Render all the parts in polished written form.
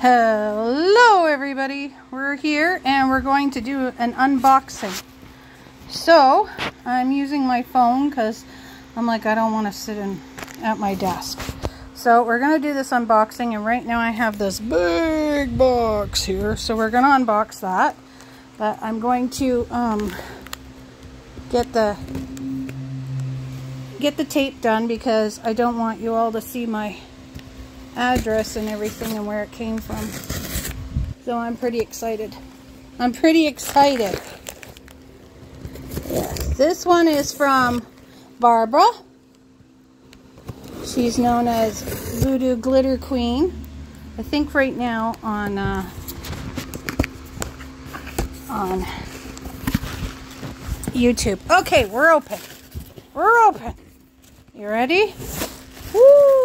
Hello everybody, we're here and we're going to do an unboxing. So I'm using my phone because I'm like, I don't want to sit at my desk. So we're going to do this unboxing, and right now I have this big box here, so we're going to unbox that. But I'm going to get the tape done because I don't want you all to see my address and everything and where it came from. So I'm pretty excited. Yes, this one is from Barbara. She's known as Voodoo Glitter Queen. I think right now on YouTube. Okay, we're open. You ready? Woo!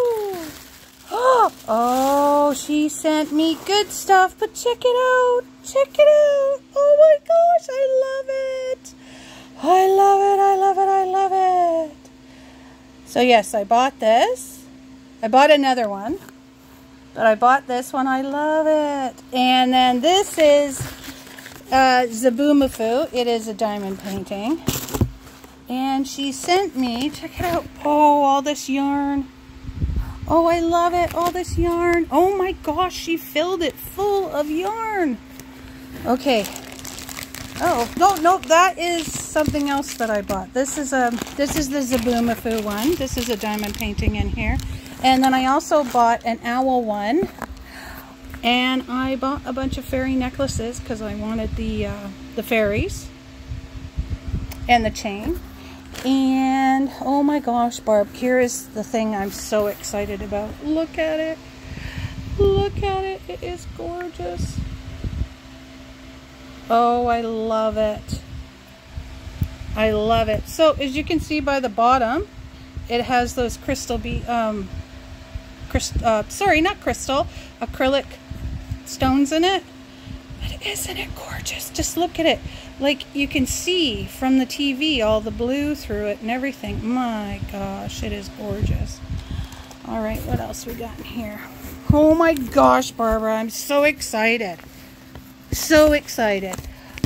Oh, she sent me good stuff, but check it out. Oh my gosh, I love it. So yes, I bought this. I bought another one, but I bought this one. I love it. And then this is Zabumafu. It is a diamond painting. And she sent me, check it out. Oh, all this yarn. Oh, I love it. All this yarn. Oh my gosh, she filled it full of yarn. Okay. Oh, no, that is something else that I bought. This is the Zabumafu one. This is a diamond painting in here. And then I also bought an owl one. And I bought a bunch of fairy necklaces because I wanted the fairies and the chain. And oh my gosh, Barb, here is the thing I'm so excited about. Look at it. It is gorgeous. Oh, I love it. So as you can see by the bottom, it has those acrylic stones in it. But isn't it gorgeous? Just look at it. Like, you can see from the TV all the blue through it and everything. My gosh, it is gorgeous. All right, what else we got in here? Oh my gosh, Barbara, I'm so excited.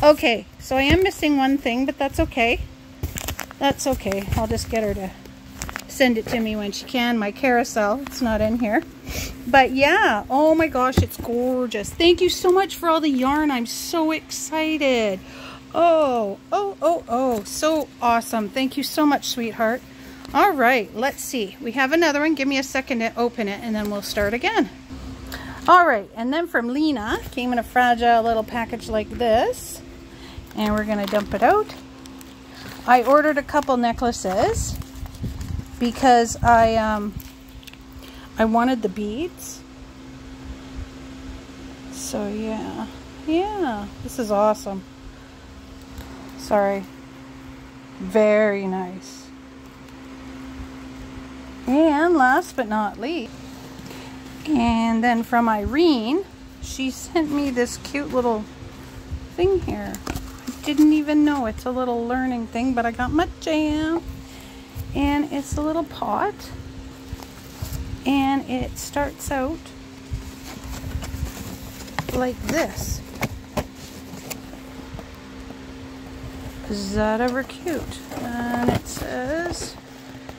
Okay, so I am missing one thing, but that's okay. I'll just get her to send it to me when she can. My carousel, it's not in here. But yeah, oh my gosh, it's gorgeous. Thank you so much for all the yarn. I'm so excited. Oh, so awesome. Thank you so much, sweetheart. All right, let's see. We have another one. Give me a second to open it, and then we'll start again. All right, and then from Lena, came in a fragile little package like this, and we're gonna dump it out. I ordered a couple necklaces because I wanted the beads. So yeah, this is awesome. Sorry. Very nice. And last but not least, and then from Irene, she sent me this cute little thing here. I didn't even know it's a little learning thing, but I got my jam. And it's a little pot. And it starts out like this. Is that ever cute? And it says,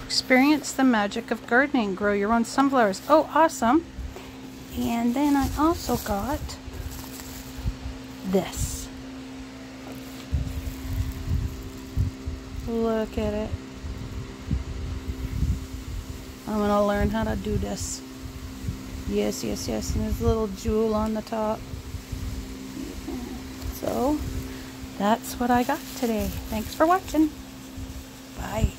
experience the magic of gardening. Grow your own sunflowers. Oh, awesome. And then I also got this. Look at it. I'm going to learn how to do this. Yes. And there's a little jewel on the top. So that's what I got today. Thanks for watching. Bye.